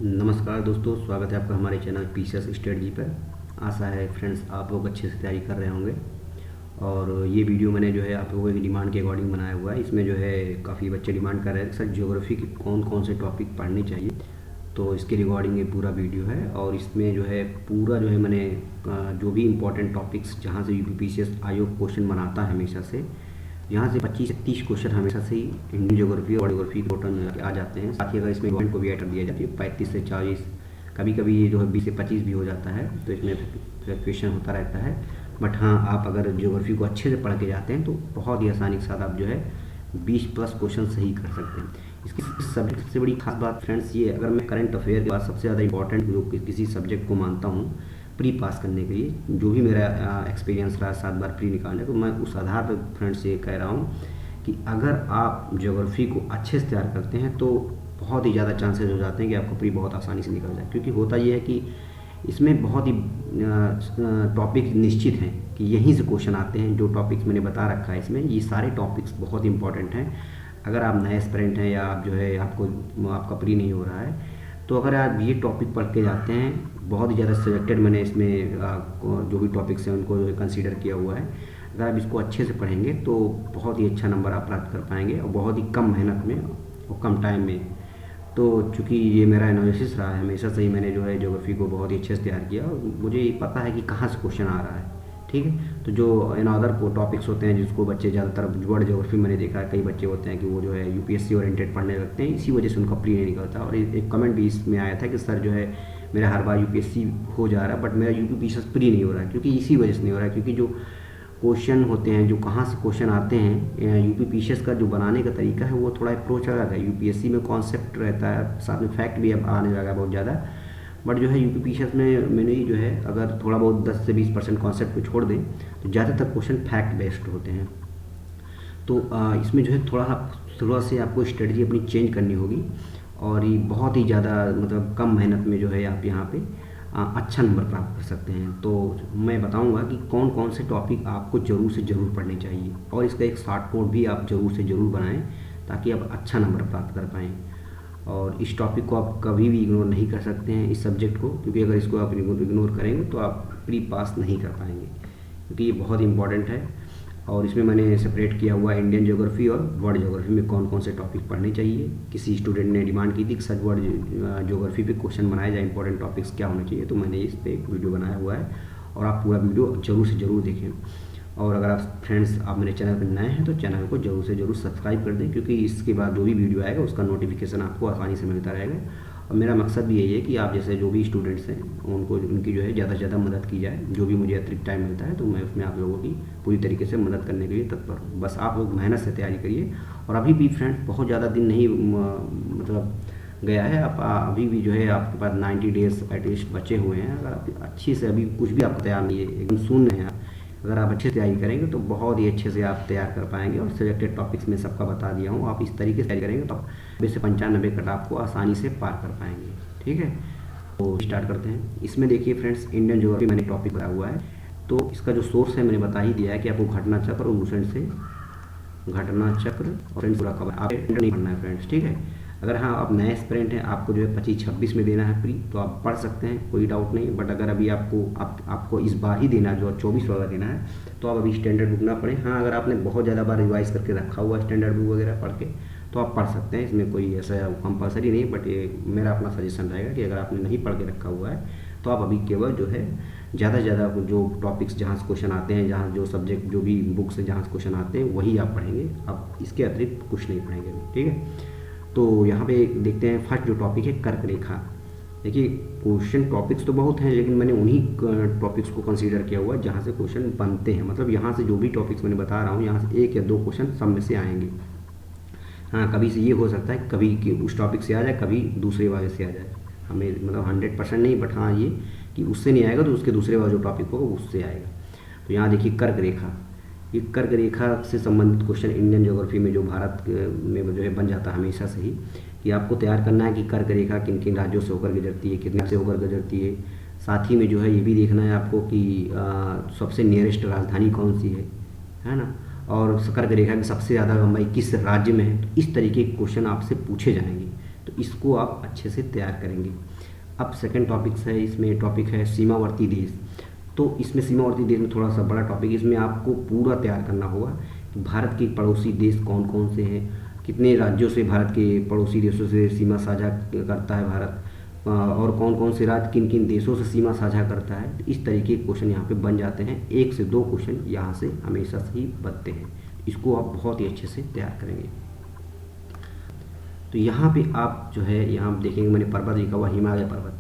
नमस्कार दोस्तों, स्वागत है आपका हमारे चैनल पीसीएस स्ट्रेटजी पर। आशा है फ्रेंड्स आप लोग अच्छे से तैयारी कर रहे होंगे। और ये वीडियो मैंने जो है आप लोगों की डिमांड के अकॉर्डिंग बनाया हुआ है। इसमें जो है काफ़ी बच्चे डिमांड कर रहे हैं सर ज्योग्राफी के कौन कौन से टॉपिक पढ़ने चाहिए, तो इसके रिगार्डिंग ये पूरा वीडियो है। और इसमें जो है पूरा जो है मैंने जो भी इम्पोर्टेंट टॉपिक्स जहाँ से यूपीपीसीएस आयोग क्वेश्चन बनाता है हमेशा से, यहाँ से 25 से 30 क्वेश्चन हमेशा से ही इंडियन ज्योग्राफी और ज्योग्राफी टोटल में आ जाते हैं। साथ ही अगर इसमें गवर्नमेंट को भी ऐड दिया जाती है 35 से 40, कभी कभी ये जो है 20 से 25 भी हो जाता है, तो इसमें फ्लक्चुएशन होता रहता है। बट हाँ, आप अगर ज्योग्राफी को अच्छे से पढ़ के जाते हैं तो बहुत ही आसानी के साथ आप जो है 20 प्लस क्वेश्चन सही कर सकते हैं। इसकी सबसे बड़ी खास बात फ्रेंड्स ये, अगर मैं करंट अफेयर के बाद सबसे ज़्यादा इंपॉर्टेंट जो किसी सब्जेक्ट को मानता हूँ प्री पास करने के लिए, जो भी मेरा एक्सपीरियंस रहा 7 बार प्री निकालने, तो मैं उस आधार पर फ्रेंड्स ये कह रहा हूँ कि अगर आप ज्योग्राफी को अच्छे से तैयार करते हैं तो बहुत ही ज़्यादा चांसेस हो जाते हैं कि आपका प्री बहुत आसानी से निकल जाए। क्योंकि होता ये है कि इसमें बहुत ही टॉपिक निश्चित हैं कि यहीं से क्वेश्चन आते हैं। जो टॉपिक्स मैंने बता रखा है इसमें, ये सारे टॉपिक्स बहुत इंपॉर्टेंट हैं। अगर आप नए एस्पिरेंट हैं या आप जो है आपका प्री नहीं हो रहा है, तो अगर आप ये टॉपिक पढ़ के जाते हैं, बहुत ही ज़्यादा सिलेक्टेड मैंने इसमें जो भी टॉपिक्स हैं उनको कंसीडर किया हुआ है। अगर आप इसको अच्छे से पढ़ेंगे तो बहुत ही अच्छा नंबर आप प्राप्त कर पाएंगे, और बहुत ही कम मेहनत में और कम टाइम में। तो चूँकि ये मेरा एनालिसिस रहा है, हमेशा से ही मैंने जो है ज्योग्राफी को बहुत ही अच्छे से तैयार किया, और मुझे पता है कि कहाँ से क्वेश्चन आ रहा है। ठीक है, तो जो इन अदर टॉपिक्स होते हैं जिसको बच्चे ज़्यादातर वर्ल्ड ज्योग्राफी मैंने देखा है, कई बच्चे होते हैं कि वो जो है यूपीएससी ओरिएंटेड पढ़ने लगते हैं, इसी वजह से उनका प्री नहीं निकलता। और एक कमेंट भी इसमें आया था कि सर जो है मेरा हर बार यूपीएससी हो जा रहा है बट मेरा यूपीपीसीएस प्री नहीं हो रहा है, क्योंकि इसी वजह से नहीं हो रहा है। क्योंकि जो क्वेश्चन होते हैं, जो कहाँ से क्वेश्चन आते हैं, यूपीपीसीएस का जो बनाने का तरीका है वो थोड़ा अप्रोच अलग है। यूपीएससी में कॉन्सेप्ट रहता है, साथ में फैक्ट भी अब आने लगा है बहुत ज़्यादा। बट जो है यूपीपीसीएस में मैंने जो है अगर थोड़ा बहुत 10 से 20% कॉन्सेप्ट को छोड़ दें तो ज़्यादातर क्वेश्चन फैक्ट बेस्ड होते हैं। तो इसमें जो है थोड़ा से आपको स्ट्रेटजी अपनी चेंज करनी होगी, और ये बहुत ही ज़्यादा मतलब कम मेहनत में जो है आप यहाँ पे अच्छा नंबर प्राप्त कर सकते हैं। तो मैं बताऊंगा कि कौन कौन से टॉपिक आपको ज़रूर से ज़रूर पढ़ने चाहिए, और इसका एक शॉर्ट नोट भी आप ज़रूर से ज़रूर बनाएं ताकि आप अच्छा नंबर प्राप्त कर पाएँ। और इस टॉपिक को आप कभी भी इग्नोर नहीं कर सकते हैं, इस सब्जेक्ट को, क्योंकि अगर इसको आप इग्नोर करेंगे तो आप प्री पास नहीं कर पाएंगे, क्योंकि ये बहुत इंपॉर्टेंट है। और इसमें मैंने सेपरेट किया हुआ इंडियन ज्योग्राफी और वर्ल्ड ज्योग्राफी में कौन कौन से टॉपिक पढ़ने चाहिए। किसी स्टूडेंट ने डिमांड की थी कि सर वर्ल्ड ज्योग्राफी पे क्वेश्चन बनाया जाए, इंपॉर्टेंट टॉपिक्स क्या होने चाहिए, तो मैंने इस पर एक वीडियो बनाया हुआ है, और आप पूरा वीडियो जरूर से ज़रूर देखें। और अगर आप फ्रेंड्स आप मेरे चैनल पर नए हैं तो चैनल को जरूर से ज़रूर सब्सक्राइब कर दें, क्योंकि इसके बाद जो भी वीडियो आएगा उसका नोटिफिकेशन आपको आसानी से मिलता रहेगा। और मेरा मकसद भी यही है कि आप जैसे जो भी स्टूडेंट्स हैं उनकी जो है ज़्यादा से ज़्यादा मदद की जाए। जो भी मुझे अतिरिक्त टाइम मिलता है तो मैं उसमें आप लोगों की पूरी तरीके से मदद करने के लिए तत्पर हूँ। बस आप लोग मेहनत से तैयारी करिए। और अभी भी फ्रेंड्स बहुत ज़्यादा दिन नहीं मतलब गया है, आप अभी भी जो है आपके पास 90 डेज एटलीस्ट बचे हुए हैं। अगर आप अच्छे से, अभी कुछ भी आपको तैयार नहीं है, एकदम शून्य है, अगर आप अच्छे से तैयारी करेंगे तो बहुत ही अच्छे से आप तैयार कर पाएंगे। और सिलेक्टेड टॉपिक्स में सबका बता दिया हूँ, आप इस तरीके से तैयारी करेंगे तो 90 से 95 कट आपको आसानी से पार कर पाएंगे। ठीक है, तो स्टार्ट करते हैं। इसमें देखिए फ्रेंड्स, इंडियन ज्योग्राफी मैंने टॉपिक बनाया हुआ है, तो इसका जो सोर्स है मैंने बता ही दिया है कि आपको घटना चक्र और भूषण से घटना चक्र और फ्रेंड्स पूरा कवर, आप नहीं पढ़ना है फ्रेंड्स। ठीक है, अगर हाँ आप नए एस्पिरेंट हैं, आपको जो है 25-26 में देना है प्री, तो आप पढ़ सकते हैं, कोई डाउट नहीं। बट अगर अभी आपको इस बार ही देना है, जो 24 वाला देना है, तो आप अभी स्टैंडर्ड बुक ना पढ़ें। हाँ, अगर आपने बहुत ज़्यादा बार रिवाइज करके रखा हुआ स्टैंडर्ड बुक वगैरह पढ़ के, तो आप पढ़ सकते हैं, इसमें कोई ऐसा कंपलसरी नहीं। बट ये मेरा अपना सजेशन रहेगा कि अगर आपने नहीं पढ़ के रखा हुआ है तो आप अभी केवल जो है ज़्यादा से ज़्यादा जो टॉपिक्स जहाँ से क्वेश्चन आते हैं, जहाँ जो सब्जेक्ट जो भी बुक से जहाँ से क्वेश्चन आते हैं वही आप पढ़ेंगे, आप इसके अतिरिक्त कुछ नहीं पढ़ेंगे। ठीक है, तो यहाँ पे देखते हैं फर्स्ट जो टॉपिक है कर्क रेखा। देखिए क्वेश्चन टॉपिक्स तो बहुत हैं, लेकिन मैंने उन्हीं टॉपिक्स को कंसीडर किया हुआ है जहाँ से क्वेश्चन बनते हैं। मतलब यहाँ से जो भी टॉपिक्स मैंने बता रहा हूँ, यहाँ से 1 या 2 क्वेश्चन सब में से आएंगे। हाँ, कभी से ये हो सकता है कभी कि उस टॉपिक से आ जाए, कभी दूसरे वाले से आ जाए, हमें मतलब 100% नहीं, बट हाँ ये कि उससे नहीं आएगा तो उसके दूसरे वाला जो टॉपिक होगा उससे आएगा। तो यहाँ देखिए कर्क रेखा, ये कर्क रेखा से संबंधित क्वेश्चन इंडियन ज्योग्राफी में जो भारत में जो है बन जाता है हमेशा से ही, कि आपको तैयार करना है कि कर्क रेखा किन किन राज्यों से होकर गुजरती है, कितने से होकर गुजरती है। साथ ही में जो है ये भी देखना है आपको कि सबसे नियरेस्ट राजधानी कौन सी है ना, और कर्क रेखा की सबसे ज़्यादा लंबाई किस राज्य में है। तो इस तरीके के क्वेश्चन आपसे पूछे जाएंगे। तो इसको आप अच्छे से तैयार करेंगे। अब सेकंड टॉपिक है सीमावर्ती देश। तो इसमें सीमावर्ती देश में थोड़ा सा बड़ा टॉपिक, इसमें आपको पूरा तैयार करना होगा कि भारत के पड़ोसी देश कौन कौन से हैं, कितने राज्यों से भारत के पड़ोसी देशों से सीमा साझा करता है भारत, और कौन कौन से राज्य किन किन देशों से सीमा साझा करता है। इस तरीके के क्वेश्चन यहाँ पे बन जाते हैं। 1 से 2 क्वेश्चन यहाँ से हमेशा से ही बनते हैं। इसको आप बहुत ही अच्छे से तैयार करेंगे। तो यहाँ पे आप जो है, यहाँ देखेंगे मैंने पर्वत लिखा हुआ हिमालय पर्वत।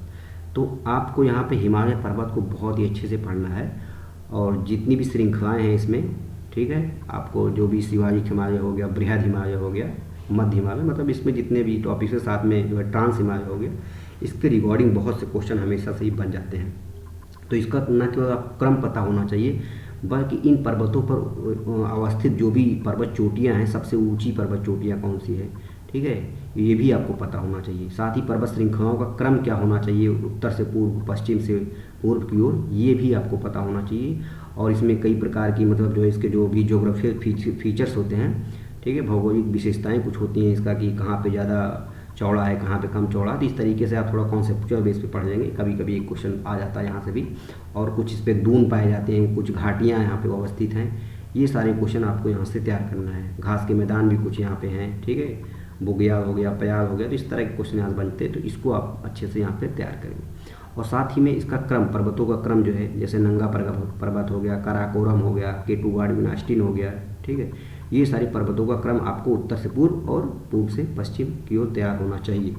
तो आपको यहाँ पे हिमालय पर्वत को बहुत ही अच्छे से पढ़ना है, और जितनी भी श्रृंखलाएँ हैं इसमें, ठीक है, आपको जो भी शिवालिक हिमालय हो गया, बृहद हिमालय हो गया, मध्य हिमालय, मतलब इसमें जितने भी टॉपिक्स है, साथ में जो है ट्रांस हिमालय हो गया, इसके रिगार्डिंग बहुत से क्वेश्चन हमेशा से ही बन जाते हैं। तो इसका न केवल आप क्रम पता होना चाहिए, बल्कि इन पर्वतों पर अवस्थित जो भी पर्वत चोटियाँ हैं, सबसे ऊंची पर्वत चोटियाँ कौन सी है, ठीक है, ये भी आपको पता होना चाहिए। साथ ही पर्वत श्रृंखलाओं का क्रम क्या होना चाहिए, उत्तर से पूर्व, पश्चिम से पूर्व की ओर, ये भी आपको पता होना चाहिए। और इसमें कई प्रकार की, मतलब जो है इसके जो भी जोग्राफिकल फीचर्स होते हैं, ठीक है, भौगोलिक विशेषताएं कुछ होती हैं इसका, कि कहाँ पे ज़्यादा चौड़ा है, कहाँ पे कम चौड़ा है। तो इस तरीके से आप थोड़ा कॉन्सेप्चुअल बेस पे पढ़ लेंगे। कभी कभी एक क्वेश्चन आ जाता है यहाँ से भी, और कुछ इस पर दून पाए जाते हैं, कुछ घाटियाँ यहाँ पे अवस्थित हैं। ये सारे क्वेश्चन आपको यहाँ से तैयार करना है। घास के मैदान भी कुछ यहाँ पे हैं, ठीक है, बुग्याल हो गया, प्याल हो गया। तो इस तरह के क्वेश्चन यहाँ बनते हैं, तो इसको आप अच्छे से यहाँ पे तैयार करेंगे। और साथ ही में इसका क्रम, पर्वतों का क्रम जो है, जैसे नंगा पर्वत हो गया, काराकोरम हो गया, केटूगाड विनास्टिन हो गया, ठीक है, ये सारी पर्वतों का क्रम आपको उत्तर से पूर्व और पूर्व से पश्चिम की ओर तैयार होना चाहिए।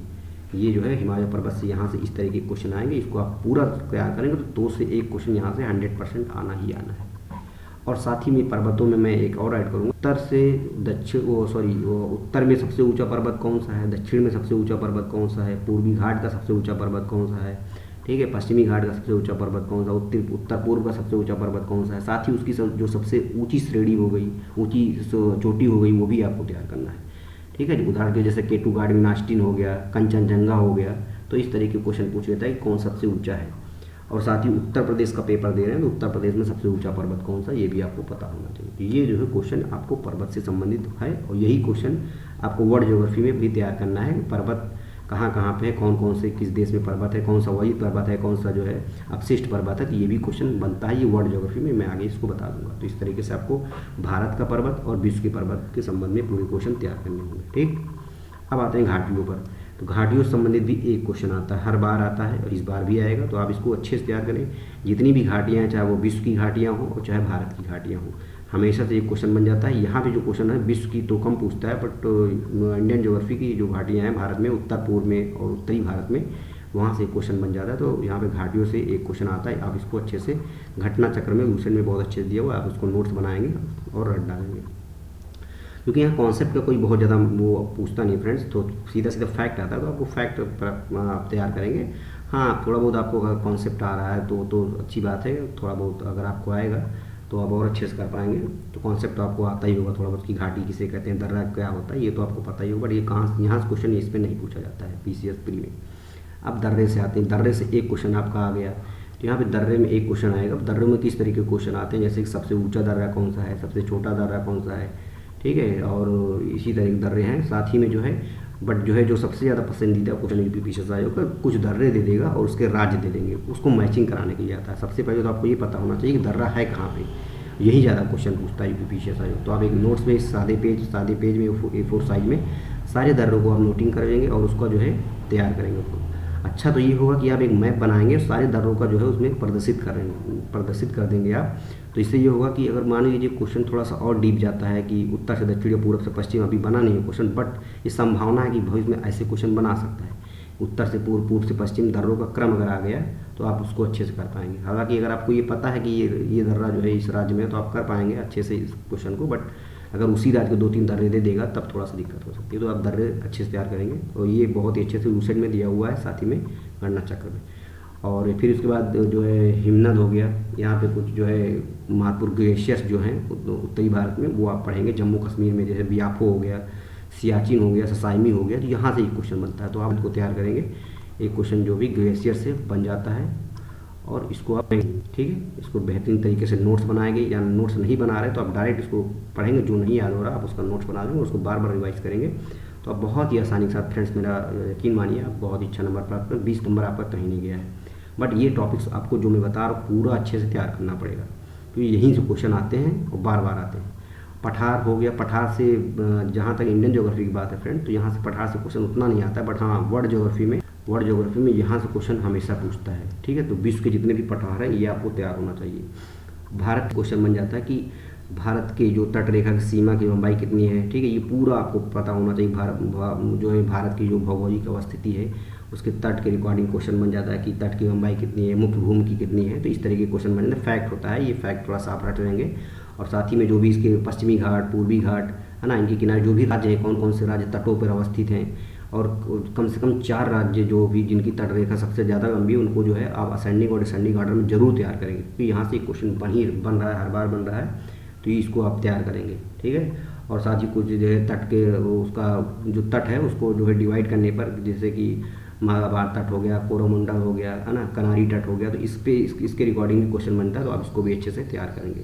ये जो है हिमालय पर्वत से यहाँ से इस तरह के क्वेश्चन आएंगे। इसको आप पूरा तैयार करेंगे तो 2 से 1 क्वेश्चन यहाँ से 100% आना ही आना है। और साथ ही में पर्वतों में मैं एक और ऐड करूँगा, उत्तर से दक्षिण, उत्तर में सबसे ऊंचा पर्वत कौन सा है, दक्षिण में सबसे ऊंचा पर्वत कौन सा है, पूर्वी घाट का सबसे ऊंचा पर्वत कौन सा है, ठीक है, पश्चिमी घाट का सबसे ऊंचा पर्वत कौन सा, उत्तर पूर्व का सबसे ऊंचा पर्वत कौन सा है। साथ ही उसकी जो सबसे ऊंची श्रेणी हो गई, ऊंची चोटी हो गई, वो भी आपको तैयार करना है, ठीक है। उदाहरण के जैसे केटूगाड विनास्टिन हो गया, कंचनजंगा हो गया। तो इस तरह के क्वेश्चन पूछ लेता है कि कौन सबसे ऊंचा है। और साथ ही उत्तर प्रदेश का पेपर दे रहे हैं, तो उत्तर प्रदेश में सबसे ऊंचा पर्वत कौन सा, ये भी आपको पता होना चाहिए। तो ये जो है क्वेश्चन आपको पर्वत से संबंधित है, और यही क्वेश्चन आपको वर्ल्ड ज्योग्राफी में भी तैयार करना है। पर्वत कहाँ कहाँ पे है, कौन कौन से किस देश में पर्वत है, कौन सा वही पर्वत है, कौन सा जो है अपशिष्ट पर्वत है। तो ये भी क्वेश्चन बनता है, ये वर्ल्ड ज्योग्राफी में मैं आगे इसको बता दूंगा। तो इस तरीके से आपको भारत का पर्वत और विश्व के पर्वत के संबंध में पूरे क्वेश्चन तैयार करने होंगे, ठीक। अब आते हैं घाटियों पर। तो घाटियों से संबंधित भी एक क्वेश्चन आता है, हर बार आता है और इस बार भी आएगा। तो आप इसको अच्छे से तैयार करें। जितनी भी घाटियाँ हैं, चाहे वो विश्व की घाटियाँ हों और चाहे भारत की घाटियाँ हों, हमेशा से एक क्वेश्चन बन जाता है। यहाँ पे जो क्वेश्चन है विश्व की तो कम पूछता है, बट इंडियन ज्योग्राफी की जो घाटियाँ हैं भारत में, उत्तर पूर्व में और उत्तरी भारत में, वहाँ से एक क्वेश्चन बन जाता है। तो यहाँ पे घाटियों से एक क्वेश्चन आता है। आप इसको अच्छे से घटना चक्र में दूसरे में बहुत अच्छे से दिया हुआ, आप उसको नोट्स बनाएंगे और रट डालेंगे, क्योंकि यहाँ कॉन्सेप्ट का कोई बहुत ज़्यादा वो पूछता नहीं फ्रेंड्स। तो सीधा सीधा फैक्ट आता है, तो आपको फैक्ट आप तैयार करेंगे। हाँ, थोड़ा बहुत आपको अगर कॉन्सेप्ट आ रहा है तो अच्छी बात है। थोड़ा बहुत अगर आपको आएगा तो आप और अच्छे से कर पाएंगे। तो कॉन्सेप्ट तो आपको आता ही होगा थोड़ा बहुत, कि घाटी किसे कहते हैं, दर्रा क्या होता है, ये तो आपको पता ही होगा। बट ये कहाँ, यहाँ से क्वेश्चन इस पर नहीं पूछा जाता है PCS प्री में। अब दर्रे से आते हैं। दर्रे से एक क्वेश्चन आपका आ गया, तो यहाँ पे दर्रे में एक क्वेश्चन आएगा। दर्रे में किस तरीके के क्वेश्चन आते हैं, जैसे कि सबसे ऊंचा दर्रा कौन सा है, सबसे छोटा दर्रा कौन सा है, ठीक है, और इसी तरह के दर्रे हैं। साथ ही में जो है, बट जो है जो सबसे ज़्यादा पसंदीदा क्वेश्चन यूपी PCS आयोग का, कुछ दर्रे दे देगा और उसके राज्य दे देंगे, उसको मैचिंग कराने के लिए आता है। सबसे पहले तो आपको ये पता होना चाहिए कि दर्रा है कहाँ पे, यही ज़्यादा क्वेश्चन पूछता है यूपी PCS आयोग। तो आप एक नोट्स में सादे पेज में A4 साइज में सारे दर्रों को आप नोटिंग करेंगे और उसका जो है तैयार करेंगे उसको। अच्छा तो ये होगा कि आप एक मैप बनाएंगे, सारे दर्रों का जो है उसमें प्रदर्शित कर देंगे आप। तो इससे ये होगा कि अगर मान लीजिए क्वेश्चन थोड़ा सा और डीप जाता है कि उत्तर से दक्षिण या पूर्व से पश्चिम, अभी बना नहीं है क्वेश्चन, बट ये संभावना है कि भविष्य में ऐसे क्वेश्चन बना सकता है। उत्तर से पूर्व, पूर्व से पश्चिम दर्रों का क्रम अगर आ गया तो आप उसको अच्छे से कर पाएंगे। हालांकि अगर आपको ये पता है कि ये दर्रा जो है इस राज्य में है, तो आप कर पाएंगे अच्छे से इस क्वेश्चन को। बट अगर उसी राज्य को 2-3 दर्रे दे देगा तब थोड़ा सा दिक्कत हो सकती है। तो आप दर्रे अच्छे से तैयार करेंगे, और ये बहुत ही अच्छे से रूसेट में दिया हुआ है, साथ ही में गणना चक्र में। और फिर उसके बाद जो है हिमनद हो गया। यहाँ पे कुछ जो है महापुर ग्लेशियर्स जो हैं उत्तरी भारत में, वो आप पढ़ेंगे। जम्मू कश्मीर में जैसे बियाफो हो गया, सियाचिन हो गया, ससाइमी हो गया, तो यहाँ से एक क्वेश्चन बनता है। तो आप इसको तैयार करेंगे, एक क्वेश्चन जो भी ग्लेशियर से बन जाता है, और इसको आप ठीक है, इसको बेहतरीन तरीके से नोट्स बनाएंगे। या नोट्स नहीं बना रहे तो आप डायरेक्ट इसको पढ़ेंगे, जो नहीं याद हो रहा आप उसका नोट्स बना लेंगे, उसको बार बार रिवाइज करेंगे तो आप बहुत ही आसानी के साथ फ्रेंड्स, मेरा यकीन मानिए, आप बहुत ही अच्छा नंबर प्राप्त कर, 20 नंबर आपका कहीं नहीं गया है। बट ये टॉपिक्स आपको जो मैं बता रहा हूँ पूरा अच्छे से तैयार करना पड़ेगा, क्योंकि यहीं से क्वेश्चन आते हैं और बार बार आते हैं। पठार हो गया, पठार से जहाँ तक इंडियन ज्योग्राफी की बात है फ्रेंड, तो यहाँ से पठार से क्वेश्चन उतना नहीं आता है, बट हाँ वर्ल्ड ज्योग्राफी में यहाँ से क्वेश्चन हमेशा पूछता है, ठीक है। तो विश्व के जितने भी पठार हैं ये आपको तैयार होना चाहिए। भारत क्वेश्चन बन जाता है कि भारत के जो तट रेखा की सीमा की लंबाई कितनी है, ठीक है, ये पूरा आपको पता होना चाहिए। जो है भारत की जो भौगोलिक अवस्थिति है उसके तट के रिकॉर्डिंग क्वेश्चन बन जाता है कि तट की लंबाई कितनी है, मुख्य भूमि की कितनी है। तो इस तरह के क्वेश्चन बन जाते हैं, फैक्ट होता है, ये फैक्ट थोड़ा सा आप रट लेंगे। और साथ ही में जो भी इसके पश्चिमी घाट, पूर्वी घाट है ना, इनके किनारे जो भी राज्य हैं, कौन कौन से राज्य तटों पर अवस्थित हैं, और कम से कम 4 राज्य जो भी जिनकी तट रेखा सबसे ज़्यादा लंबी है, उनको जो है आप असेंडिंग और डिसेंडिंग ऑर्डर में जरूर तैयार करेंगे, क्योंकि यहाँ से क्वेश्चन बन रहा है, हर बार बन रहा है, तो इसको आप तैयार करेंगे, ठीक है। और साथ ही कुछ जो है तट के उसका जो तट है उसको जो है डिवाइड करने पर, जैसे कि मालाबार तट हो गया, कोरोमंडल हो गया, है ना, कनारी तट हो गया, तो इसके रिकॉर्डिंग भी क्वेश्चन बनता है, तो आप इसको भी अच्छे से तैयार करेंगे।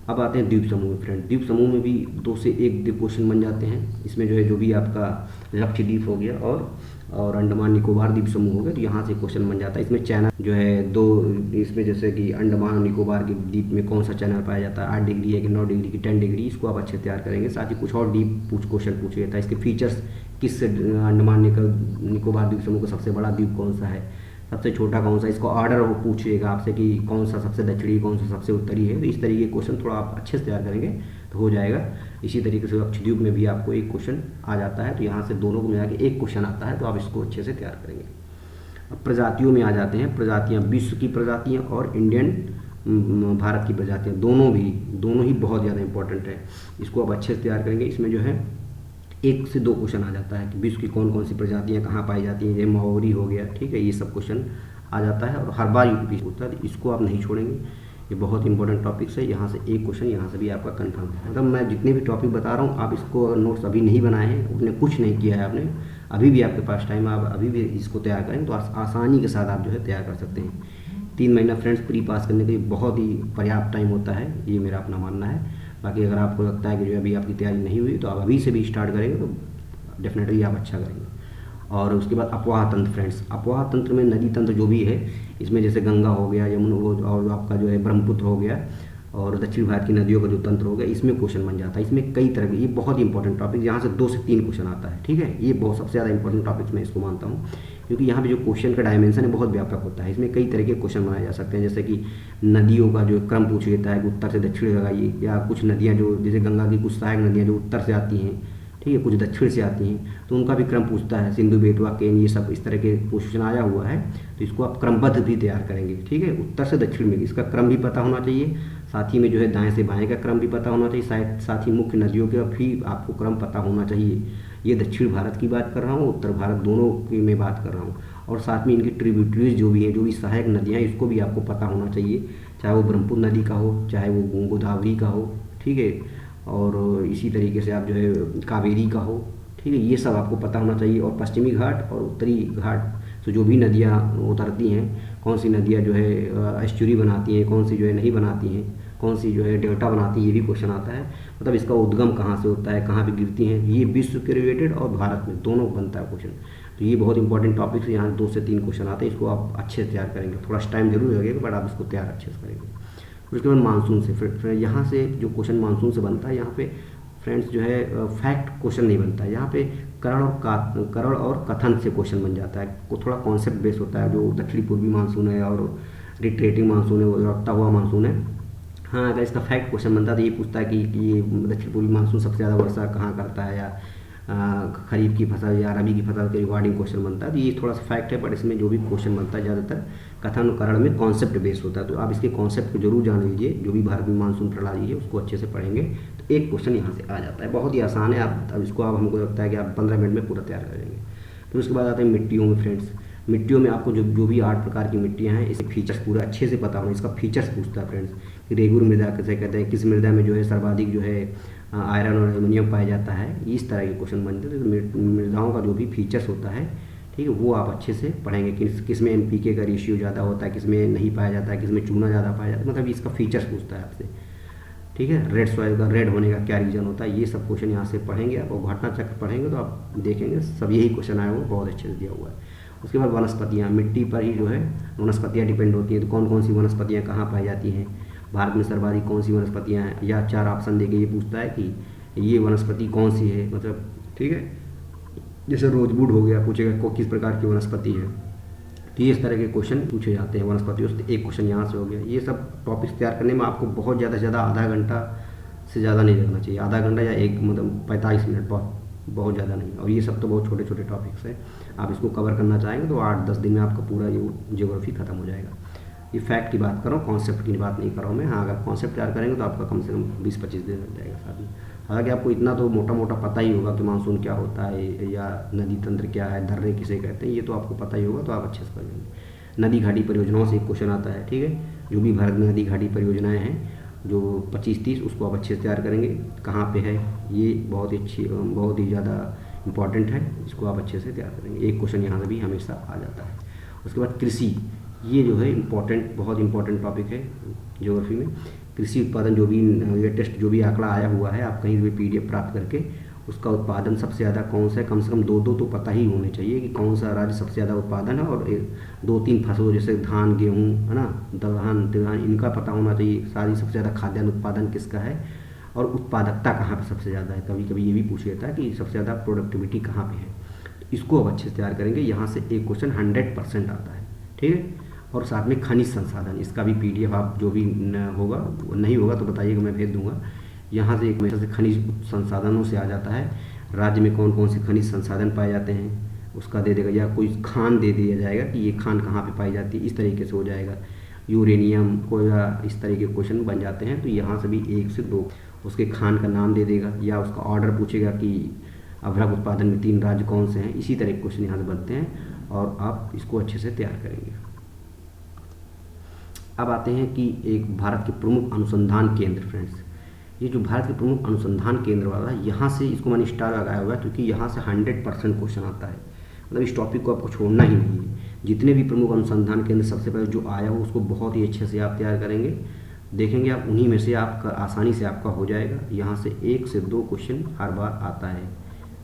अब आते हैं द्वीप समूह में फ्रेंड। द्वीप समूह में भी 2 से 1 द्वीप क्वेश्चन बन जाते हैं। इसमें जो है जो भी आपका लक्षद्वीप हो गया और अंडमान निकोबार द्वीप समूह हो गया, तो यहाँ से क्वेश्चन बन जाता है। इसमें चैनल जो है 2, इसमें जैसे कि अंडमान निकोबार के द्वीप में कौन सा चैनल पाया जाता है, 8 डिग्री है कि 9 डिग्री की 10 डिग्री, इसको आप अच्छे तैयार करेंगे। साथ ही कुछ और डीप क्वेश्चन पूछे जाता है, इसके फीचर्स, किस अंडमान निकोबार द्वीप समूह का सबसे बड़ा द्वीप कौन सा है, सबसे छोटा कौन सा, इसको ऑर्डर वो पूछिएगा आपसे कि कौन सा सबसे दक्षिणी, कौन सा सबसे उत्तरी है। तो इस तरीके के क्वेश्चन थोड़ा आप अच्छे से तैयार करेंगे तो हो जाएगा। इसी तरीके से लक्षद्वीप में भी आपको एक क्वेश्चन आ जाता है, तो यहाँ से दोनों को मिला के एक क्वेश्चन आता है, तो आप इसको अच्छे से तैयार करेंगे। अब प्रजातियों में आ जाते हैं। प्रजातियाँ, विश्व की प्रजातियाँ और इंडियन भारत की प्रजातियाँ, दोनों ही बहुत ज़्यादा इंपॉर्टेंट है, इसको आप अच्छे से तैयार करेंगे। इसमें जो है 1 से 2 क्वेश्चन आ जाता है कि विश्व की कौन कौन सी प्रजातियाँ कहाँ पाई जाती हैं, ये महोरी हो गया, ठीक है, ये सब क्वेश्चन आ जाता है और हर बार यूपीएससी होता है, तो इसको आप नहीं छोड़ेंगे, ये बहुत इंपॉर्टेंट टॉपिक्स है। यहाँ से एक क्वेश्चन यहाँ से भी आपका कंफर्म है। मतलब मैं जितने भी टॉपिक बता रहा हूँ, आप इसको नोट्स अभी नहीं बनाए हैं, आपने कुछ नहीं किया है, आपने अभी भी आपके पास टाइम, आप अभी भी इसको तैयार करें तो आसानी के साथ आप जो है तैयार कर सकते हैं। 3 महीना फ्रेंड्स प्री पास करने के लिए बहुत ही पर्याप्त टाइम होता है, ये मेरा अपना मानना है। बाकी अगर आपको लगता है कि जो अभी आपकी तैयारी नहीं हुई, तो आप अभी से भी स्टार्ट करेंगे तो डेफिनेटली आप अच्छा करेंगे। और उसके बाद अपवाह तंत्र फ्रेंड्स, अपवाह तंत्र में नदी तंत्र जो भी है, इसमें जैसे गंगा हो गया, यमुना और आपका जो है ब्रह्मपुत्र हो गया और दक्षिण भारत की नदियों का जो तंत्र हो गया, इसमें क्वेश्चन बन जाता है। इसमें कई तरह के, ये बहुत इंपॉर्टेंट टॉपिक, यहाँ से 2 से 3 क्वेश्चन आता है, ठीक है। ये बहुत सबसे ज़्यादा इंपॉर्टेंट टॉपिक्स मैं इसको मानता हूँ, क्योंकि यहाँ पे जो क्वेश्चन का डायमेंशन है बहुत व्यापक होता है। इसमें कई तरह के क्वेश्चन बनाए जा सकते हैं, जैसे कि नदियों का जो क्रम पूछ लेता है कि उत्तर से दक्षिण लगाइए, या कुछ नदियाँ जो जैसे गंगा की कुछ सहायक नदियाँ जो उत्तर से आती हैं, ठीक है, कुछ दक्षिण से आती हैं, तो उनका भी क्रम पूछता है, सिंधु, बेतवा, केन, ये सब इस तरह के क्वेश्चन आया हुआ है, तो इसको आप क्रमबद्ध भी तैयार करेंगे, ठीक है। उत्तर से दक्षिण में इसका क्रम भी पता होना चाहिए, साथ ही में जो है दाएं से बाएं का क्रम भी पता होना चाहिए, साथ ही मुख्य नदियों का भी आपको क्रम पता होना चाहिए। ये दक्षिण भारत की बात कर रहा हूँ, उत्तर भारत, दोनों की मैं बात कर रहा हूँ। और साथ में इनकी ट्रिब्यूटरीज जो भी है, जो भी सहायक नदियाँ हैं, इसको भी आपको पता होना चाहिए, चाहे वो ब्रह्मपुत्र नदी का हो, चाहे वो गोदावरी का हो, ठीक है, और इसी तरीके से आप जो है कावेरी का हो, ठीक है, ये सब आपको पता होना चाहिए। और पश्चिमी घाट और उत्तरी घाट से जो भी नदियाँ उतरती हैं, कौन सी नदियाँ जो है एस्चुरी बनाती हैं, कौन सी जो है नहीं बनाती हैं, कौन सी जो है डेल्टा बनाती है, ये भी क्वेश्चन आता है। मतलब इसका उद्गम कहाँ से होता है, कहाँ पे गिरती हैं, ये विश्व के रिलेटेड और भारत में दोनों बनता है क्वेश्चन। तो ये बहुत इंपॉर्टेंट टॉपिक है, यहाँ 2 से 3 क्वेश्चन आते हैं, इसको आप अच्छे से तैयार करेंगे, थोड़ा टाइम जरूर लगेगा, बट आप इसको तैयार अच्छे से करेंगे। उसके बाद मानसून से, फिर यहाँ से जो क्वेश्चन मानसून से बनता है, यहाँ पे फ्रेंड्स जो है फैक्ट क्वेश्चन नहीं बनता है, यहाँ पे करण और कथन से क्वेश्चन बन जाता है, को थोड़ा कॉन्सेप्ट बेस होता है। जो दक्षिणी पूर्वी मानसून है और रिट्रेटिंग मानसून है, वो रखता हुआ मानसून है। हाँ, अगर इसका फैक्ट क्वेश्चन बनता है तो ये पूछता है कि ये दक्षिण पूर्वी मानसून सबसे ज़्यादा वर्षा कहाँ करता है, या खरीफ की फसल या रबी की फसल के रिगार्डिंग क्वेश्चन बनता है, तो ये थोड़ा सा फैक्ट है। बट इसमें जो भी क्वेश्चन बनता है ज़्यादातर कथन करण में कॉन्सेप्ट बेस्ड होता है, तो आप इसके कॉन्सेप्ट को जरूर जान लीजिए। जो भी भारत में मानसून प्रणाली है उसको अच्छे से पढ़ेंगे तो एक क्वेश्चन यहाँ से आ जाता है, बहुत ही आसान है। आप अब इसको आप, हमको लगता है कि आप 15 मिनट में पूरा तैयार कर लेंगे। फिर उसके बाद आते हैं मिट्टियों में फ्रेंड्स। मिट्टियों में आपको जो भी 8 प्रकार की मिट्टियाँ हैं, इसके फीचर्स पूरा अच्छे से पता होना, इसका फीचर्स पूछता है फ्रेंड्स कि रेगुर मृदा कैसे कहते हैं, किस मृदा में जो है सर्वाधिक जो है आयरन और एल्युमिनियम पाया जाता है, इस तरह के क्वेश्चन बनते हैं। तो मृदाओं का जो भी फीचर्स होता है, ठीक है, वो आप अच्छे से पढ़ेंगे कि किस में NPK का रेशियो ज़्यादा होता है, किस में नहीं पाया जाता है, किस में चूना ज़्यादा पाया जाता है, मतलब इसका फीचर्स पूछता है आपसे, ठीक है। रेड सॉइल का रेड होने का क्या रीज़न होता है, ये सब क्वेश्चन यहाँ से पढ़ेंगे आप, और घटना चक्र पढ़ेंगे तो आप देखेंगे सब यही क्वेश्चन आए हुए बहुत अच्छे से दिया हुआ है। उसके बाद वनस्पतियाँ, मिट्टी पर ही जो है वनस्पतियाँ डिपेंड होती हैं, तो कौन कौन सी वनस्पतियाँ कहाँ पाई जाती हैं, भारत में सर्वाधिक कौन सी वनस्पतियाँ हैं, या 4 ऑप्शन देके ये पूछता है कि ये वनस्पति कौन सी है, मतलब ठीक है। जैसे रोजवुड हो गया, पूछेगा को किस प्रकार की वनस्पति है, तो ये इस तरह के क्वेश्चन पूछे जाते हैं वनस्पतियों से। एक क्वेश्चन यहाँ से हो गया। ये सब टॉपिक्स तैयार करने में आपको बहुत ज़्यादा से ज़्यादा आधा घंटा से ज़्यादा नहीं लगना चाहिए, आधा घंटा या एक मतलब 45 मिनट, बहुत ज़्यादा नहीं। और ये सब तो बहुत छोटे छोटे टॉपिक्स हैं, आप इसको कवर करना चाहेंगे तो 8-10 दिन में आपका पूरा ये ज्योग्राफी खत्म हो जाएगा। ये फैक्ट की बात कर रहा हूँ, कॉन्सेप्ट की बात नहीं कर रहा हूँ मैं। हाँ, अगर कॉन्सेप्ट तैयार करेंगे तो आपका कम से कम 20-25 दिन लग जाएगा साथ में। हालांकि आपको इतना तो मोटा मोटा पता ही होगा कि मानसून क्या होता है या नदी तंत्र क्या है, दर्रे किसे कहते हैं, ये तो आपको पता ही होगा, तो आप अच्छे से पढ़ेंगे। नदी घाटी परियोजनाओं से एक क्वेश्चन आता है, ठीक है। जो भी भारत में नदी घाटी परियोजनाएं हैं जो 25-30, उसको आप अच्छे से तैयार करेंगे। कहाँ पे है ये बहुत ही ज़्यादा इंपॉर्टेंट है, इसको आप अच्छे से तैयार करेंगे। एक क्वेश्चन यहाँ से भी हमेशा आ जाता है। उसके बाद कृषि, ये जो है बहुत इंपॉर्टेंट टॉपिक है ज्योग्राफी में। कृषि उत्पादन जो भी लेटेस्ट जो भी आंकड़ा आया हुआ है, आप कहीं भी PDF प्राप्त करके उसका उत्पादन सबसे ज़्यादा कौन सा है, कम से कम दो तो पता ही होने चाहिए कि कौन सा राज्य सबसे ज़्यादा उत्पादन है, और 2-3 फसलों जैसे धान, गेहूँ, है ना, दलहन तिलहन, इनका पता होना चाहिए। सारी सबसे ज़्यादा खाद्यान्न उत्पादन किसका है, और उत्पादकता कहाँ पे सबसे ज़्यादा है। कभी कभी ये भी पूछ लेता है कि सबसे ज़्यादा प्रोडक्टिविटी कहाँ पे है, तो इसको अब अच्छे से तैयार करेंगे। यहाँ से एक क्वेश्चन 100% आता है, ठीक है। और साथ में खनिज संसाधन, इसका भी PDF आप जो भी होगा, नहीं होगा तो बताइएगा, मैं भेज दूंगा। यहाँ से एक हमेशा से खनिज संसाधनों से आ जाता है, राज्य में कौन कौन से खनिज संसाधन पाए जाते हैं उसका दे देगा, या कोई खान दे दिया जाएगा कि ये खान कहाँ पे पाई जाती है, इस तरीके से हो जाएगा। यूरेनियम, कोयला, इस तरीके के क्वेश्चन बन जाते हैं। तो यहाँ से भी 1 से 2 उसके खान का नाम दे देगा, या उसका ऑर्डर पूछेगा कि अभ्रक उत्पादन में 3 राज्य कौन से हैं। इसी तरह के क्वेश्चन यहाँ से बनते हैं और आप इसको अच्छे से तैयार करेंगे। अब आते हैं कि एक भारत के प्रमुख अनुसंधान केंद्र। फ्रेंड्स, ये जो भारत के प्रमुख अनुसंधान केंद्र वाला है, यहाँ से इसको मैंने स्टार लगाया हुआ है क्योंकि यहाँ से 100% क्वेश्चन आता है। मतलब इस टॉपिक को आपको छोड़ना ही नहीं है। जितने भी प्रमुख अनुसंधान केंद्र सबसे पहले जो आया हो उसको बहुत ही अच्छे से आप तैयार करेंगे, देखेंगे आप उन्हीं में से आपका आसानी से आपका हो जाएगा। यहाँ से 1 से 2 क्वेश्चन हर बार आता है,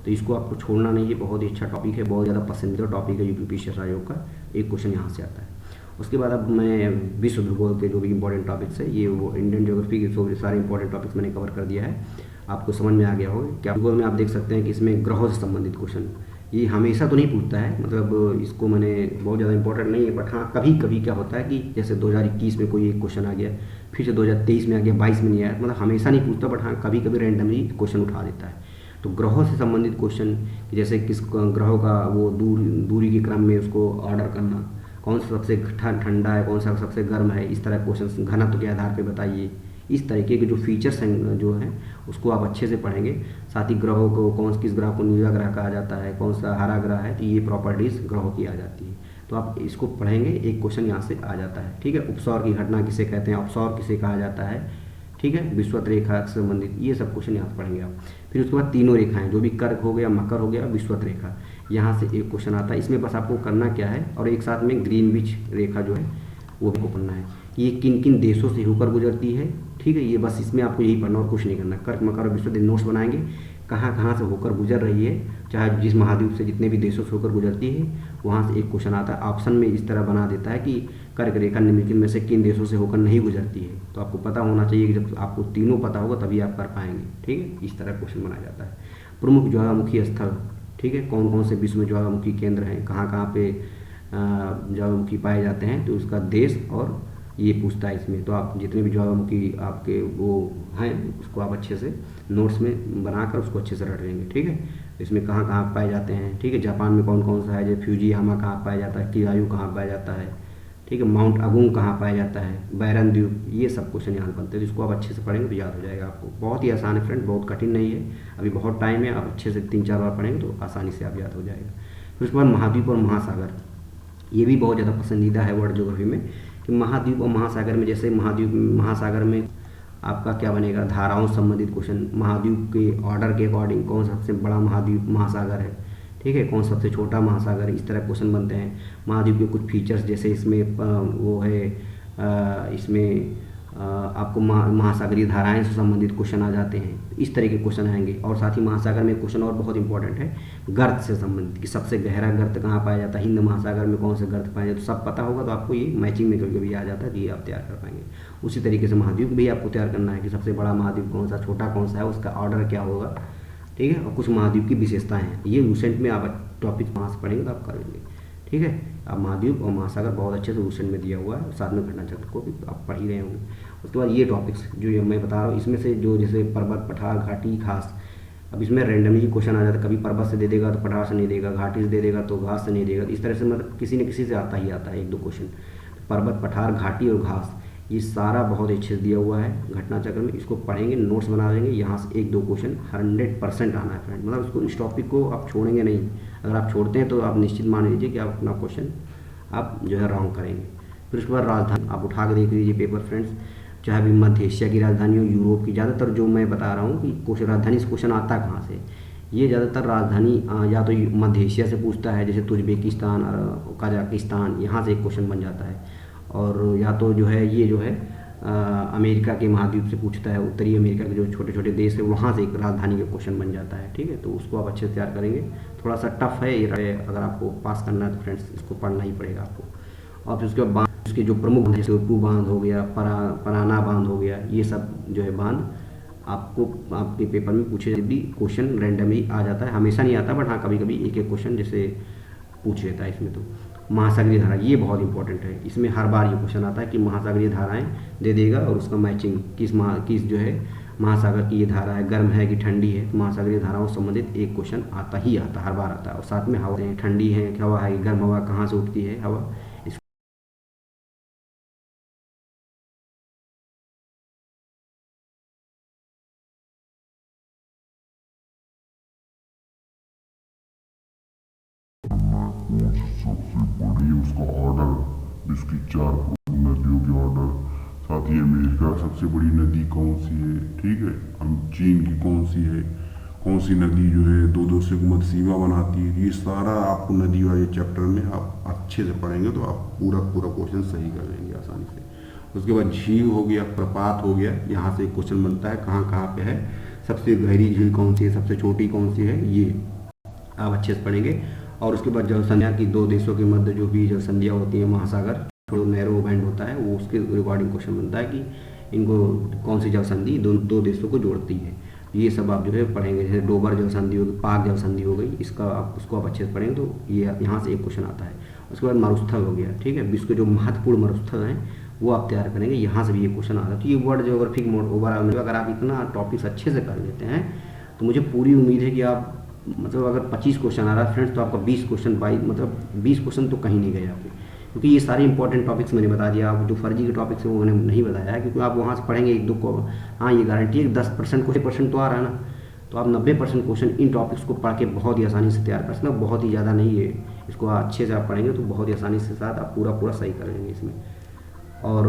तो इसको आपको छोड़ना नहीं है। बहुत ही अच्छा टॉपिक है, बहुत ज़्यादा पसंदीदा टॉपिक है यूपी PCS आयोग का। एक क्वेश्चन यहाँ से आता है। उसके बाद अब मैं विश्व भूगोल के जो भी इंपॉर्टेंट टॉपिक्स है, ये वो इंडियन ज्योग्राफी के सारे इंपॉर्टेंट टॉपिक्स मैंने कवर कर दिया है, आपको समझ में आ गया होगा। क्या भूगोल में आप देख सकते हैं कि इसमें ग्रहों से संबंधित क्वेश्चन, ये हमेशा तो नहीं पूछता है, मतलब इसको मैंने बहुत ज़्यादा इंपॉर्टेंट नहीं है, बट हाँ कभी कभी क्या होता है कि जैसे 2021 में कोई एक क्वेश्चन आ गया, फिर से 2023 में आ गया, 22 में नहीं आया, मतलब हमेशा नहीं पूछता, बट हाँ कभी कभी रैंडमली क्वेश्चन उठा देता है। तो ग्रहों से संबंधित क्वेश्चन, जैसे किस ग्रहों का वो दूरी के क्रम में उसको ऑर्डर करना, कौन सा सबसे ठंडा है, कौन सा सबसे गर्म है, इस तरह क्वेश्चन घनत्व के आधार पे बताइए। इस तरीके के जो फीचर्स हैं जो हैं उसको आप अच्छे से पढ़ेंगे। साथ ही ग्रहों को किस ग्रह को नीला ग्रह कहा जाता है, कौन सा हरा ग्रह है, तो ये प्रॉपर्टीज़ ग्रहों की आ जाती है। तो आप इसको पढ़ेंगे, एक क्वेश्चन यहाँ से आ जाता है, ठीक है। उपसौर की घटना किसे कहते हैं, अपसौर किसे कहा जाता है, ठीक है। विषुवत रेखा से संबंधित ये सब क्वेश्चन यहाँ से पढ़ेंगे आप। फिर उसके बाद तीनों रेखाएं, जो भी कर्क हो गया, मकर हो गया, विषुवत रेखा, यहाँ से एक क्वेश्चन आता है। इसमें बस आपको करना क्या है, और एक साथ में ग्रीनविच रेखा जो है वो भी पढ़ना है, ये किन किन देशों से होकर गुजरती है, ठीक है। ये बस इसमें आपको यही पढ़ना और कुछ नहीं करना। कर्क मकर और विषुवत नोट्स बनाएंगे, कहाँ कहाँ से होकर गुजर रही है, चाहे जिस महाद्वीप से जितने भी देशों से होकर गुजरती है, वहाँ से एक क्वेश्चन आता है। ऑप्शन में इस तरह बना देता है कि कर्क रेखा निम्नलिखित में से किन देशों से होकर नहीं गुजरती है। तो आपको पता होना चाहिए कि जब आपको तीनों पता होगा तभी आप कर पाएंगे, ठीक है। इस तरह क्वेश्चन बनाया जाता है। प्रमुख ज्वालामुखी स्थल, ठीक है, कौन कौन से विश्व में ज्वालामुखी केंद्र हैं, कहाँ कहाँ पे ज्वालामुखी पाए जाते हैं, तो उसका देश और ये पूछता है इसमें। तो आप जितने भी ज्वालामुखी आपके वो हैं उसको आप अच्छे से नोट्स में बनाकर उसको अच्छे से रट लेंगे, ठीक है। इसमें कहाँ कहाँ पाए जाते हैं, ठीक है। जापान में कौन कौन सा है, जैसे फ्यूजियामा कहाँ पाया जाता है, कियायू कहाँ पाया जाता है, ठीक है। माउंट अगुंग कहाँ पाया जाता है, बैरन द्वीप, ये सब क्वेश्चन यहाँ बनते हैं। तो इसको आप अच्छे से पढ़ेंगे तो याद हो जाएगा आपको। बहुत ही आसान है फ्रेंड, बहुत कठिन नहीं है, अभी बहुत टाइम है, आप अच्छे से 3-4 बार पढ़ेंगे तो आसानी से आप याद हो जाएगा। फिर उसके बाद महाद्वीप और महासागर, ये भी बहुत ज़्यादा पसंदीदा है वर्ल्ड ज्योग्राफी में, कि महाद्वीप और महासागर में, जैसे महासागर में आपका क्या बनेगा, धाराओं से संबंधित क्वेश्चन, महाद्वीप के ऑर्डर के अकॉर्डिंग कौन सबसे बड़ा महाद्वीप महासागर है, ठीक है, कौन सबसे छोटा महासागर है, इस तरह क्वेश्चन बनते हैं। महाद्वीप के कुछ फीचर्स, जैसे इसमें वो है इसमें आपको महासागरीय धाराएं से संबंधित क्वेश्चन आ जाते हैं। इस तरह के क्वेश्चन आएंगे। और साथ ही महासागर में क्वेश्चन और बहुत इंपॉर्टेंट है, गर्त से संबंधित कि सबसे गहरा गर्त कहाँ पाया जाता है, हिंद महासागर में कौन से गर्त पाए जाते, तो सब पता होगा तो आपको ये मैचिंग में कभी कभी आ जाता है, तो ये आप तैयार कर पाएंगे। उसी तरीके से महाद्वीप भी आपको तैयार करना है कि सबसे बड़ा महाद्वीप कौन सा, छोटा कौन सा है, उसका ऑर्डर क्या होगा, ठीक है। और कुछ महाद्वीप की विशेषताएं हैं, ये रूसेंट में आप टॉपिक वहाँ से पढ़ेंगे तो आप कर लेंगे, ठीक है। अब महाद्वीप और महासागर बहुत अच्छे से रूसेंट में दिया हुआ है, साथ में घटना चक्र को भी आप पढ़ ही रहे होंगे। उसके बाद ये टॉपिक्स जो ये मैं बता रहा हूँ, इसमें से जो जैसे पर्वत, पठार, घाटी, घास, अब इसमें रैंडमली क्वेश्चन आ जाता है, कभी पर्वत से दे देगा तो पठार से नहीं देगा, घाटी से दे देगा तो घास से नहीं देगा। इस तरह से मतलब किसी न किसी से आता ही आता है एक दो क्वेश्चन। पर्वत, पठार, घाटी और घास, ये सारा बहुत अच्छे से दिया हुआ है घटना चक्र में। इसको पढ़ेंगे, नोट्स बना देंगे, यहाँ से एक दो क्वेश्चन 100% आना है फ्रेंड। मतलब इसको, इस टॉपिक को आप छोड़ेंगे नहीं। अगर आप छोड़ते हैं तो आप निश्चित मान लीजिए कि आप अपना क्वेश्चन आप जो है रॉन्ग करेंगे। फिर उसके बाद राजधानी आप उठा के देख लीजिए पेपर फ्रेंड्स, चाहे भी मध्य एशिया की राजधानी हो, यूरोप की, ज़्यादातर जो मैं बता रहा हूँ कि क्वेश्चन राजधानी से क्वेश्चन आता कहाँ से, ये ज़्यादातर राजधानी या तो मध्य एशिया से पूछता है, जैसे तुर्कमेनिस्तान और कजाकिस्तान, यहाँ से एक क्वेश्चन बन जाता है। और या तो जो है ये जो है अमेरिका के महाद्वीप से पूछता है, उत्तरी अमेरिका के जो छोटे छोटे देश है वहाँ से एक राजधानी का क्वेश्चन बन जाता है, ठीक है। तो उसको आप अच्छे से तैयार करेंगे। थोड़ा सा टफ है ये, अगर आपको पास करना है तो फ्रेंड्स इसको पढ़ना ही पड़ेगा आपको। और फिर उसके बाद उसके जो प्रमुख बांध, जैसे उपू बांध हो गया, पराना बांध हो गया, ये सब जो है बांध आपको आपके पेपर में पूछे भी क्वेश्चन रैंडमली आ जाता है। हमेशा नहीं आता, बट हाँ कभी कभी एक एक क्वेश्चन जैसे पूछ लेता है इसमें। तो महासागरीय धारा ये बहुत इंपॉर्टेंट है, इसमें हर बार ये क्वेश्चन आता है कि महासागरीय धाराएं दे देगा और उसका मैचिंग किस जो है महासागर की ये धारा है, गर्म है कि ठंडी है। तो महासागरीय धाराओं से संबंधित एक क्वेश्चन आता ही आता, हर बार आता है। और साथ में हवा है, ठंडी है, हवा है, गर्म हवा कहाँ से उठती है हवा, सबसे बड़ी उसका ऑर्डर, जिसकी 4 नदियों के ऑर्डर, साथ ही अमेरिका की सबसे बड़ी नदी कौन सी है, ठीक है, हम चीन की कौन सी है, कौन सी नदी जो है दो देशों की मध्य सीमा बनाती है, ये सारा आपको नदी वाले चैप्टर में आप अच्छे से पढ़ेंगे तो आप पूरा क्वेश्चन सही कर लेंगे आसानी से। उसके बाद झील हो गया, प्रपात हो गया, यहाँ से एक क्वेश्चन बनता है कहाँ कहाँ पे है, सबसे गहरी झील कौन सी है, सबसे छोटी कौन सी है, ये आप अच्छे से पढ़ेंगे। और उसके बाद जल संधियाँ की, दो देशों के मध्य जो भी जल संधियाँ होती हैं, महासागर जो नैरो बैंड होता है, वो उसके रिगार्डिंग क्वेश्चन बनता है कि इनको कौन सी जल संधि दो देशों को जोड़ती है। ये सब आप जो है पढ़ेंगे। जैसे डोबर जल संधि हो गई, पाक जल संधि हो गई, इसका आप उसको आप अच्छे से पढ़ेंगे तो ये यहाँ से एक क्वेश्चन आता है। उसके बाद मरुस्थल हो गया, ठीक है, विश्व के जो महत्वपूर्ण मरुस्थल हैं वो आप तैयार करेंगे, यहाँ से भी ये क्वेश्चन आता है। तो ये वर्ल्ड ज्योग्राफिक मोड ओवरऑल में अगर आप इतना टॉपिक्स अच्छे से कर लेते हैं तो मुझे पूरी उम्मीद है कि आप मतलब अगर 25 क्वेश्चन आ रहा है फ्रेंड्स तो आपका 20 क्वेश्चन 20 क्वेश्चन तो कहीं नहीं गए आपके, क्योंकि ये सारे इंपॉर्टेंट टॉपिक्स मैंने बता दिया। आप जो फर्जी के टॉपिक्स है वो मैंने नहीं बताया है, क्योंकि आप वहाँ से पढ़ेंगे एक दो को, हाँ ये गारंटी है 10% क्वेश्चन तो आ रहा है ना, तो आप 90% क्वेश्चन इन टॉपिक्स को पढ़ के बहुत ही आसानी से तैयार कर सकते हैं। बहुत ही ज़्यादा नहीं है, इसको अच्छे से आप पढ़ेंगे तो बहुत ही आसानी से साथ आप पूरा सही कर लेंगे इसमें। और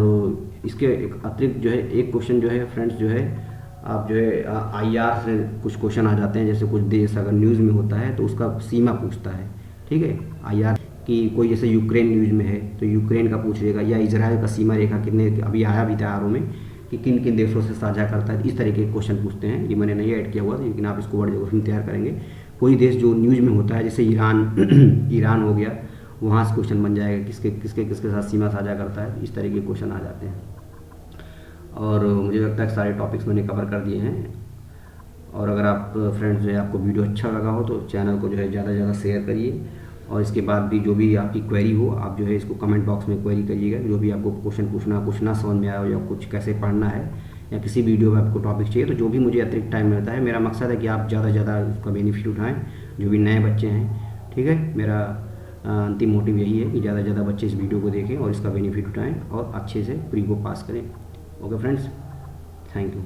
इसके अतिरिक्त जो है एक क्वेश्चन जो है फ्रेंड्स जो है आप जो है IR से कुछ क्वेश्चन आ जाते हैं। जैसे कुछ देश अगर न्यूज़ में होता है तो उसका सीमा पूछता है, ठीक है, IR की कोई जैसे यूक्रेन न्यूज़ में है तो यूक्रेन का पूछ लेगा, या इजराइल का सीमा रेखा कितने, अभी आया भी था आर में कि किन किन देशों से साझा करता है, इस तरीके के क्वेश्चन पूछते हैं। ये मैंने नहीं ऐड किया हुआ था, लेकिन आप इसको वर्ड ज्योग्राफी में तैयार करेंगे। कोई देश जो न्यूज़ में होता है जैसे ईरान ईरान हो गया, वहाँ से क्वेश्चन बन जाएगा किसके साथ सीमा साझा करता है, इस तरह के क्वेश्चन आ जाते हैं। और मुझे लगता है कि सारे टॉपिक्स मैंने कवर कर दिए हैं। और अगर आप फ्रेंड्स जो है आपको वीडियो अच्छा लगा हो तो चैनल को जो है ज़्यादा से ज़्यादा शेयर करिए। और इसके बाद भी जो भी आपकी क्वेरी हो आप जो है इसको कमेंट बॉक्स में क्वेरी करिएगा। जो भी आपको क्वेश्चन पूछना, कुछ ना समझ में आया हो या कुछ कैसे पढ़ना है या किसी वीडियो में आपको टॉपिक चाहिए, तो जो भी मुझे अतिरिक्त टाइम मिलता है, मेरा मकसद है कि आप ज़्यादा से ज़्यादा उसका बेनिफिट उठाएँ, जो भी नए बच्चे हैं, ठीक है। मेरा अंतिम मोटिव यही है कि ज़्यादा से ज़्यादा बच्चे इस वीडियो को देखें और इसका बेनिफिट उठाएँ और अच्छे से प्री को पास करें। Okay friends, thank you.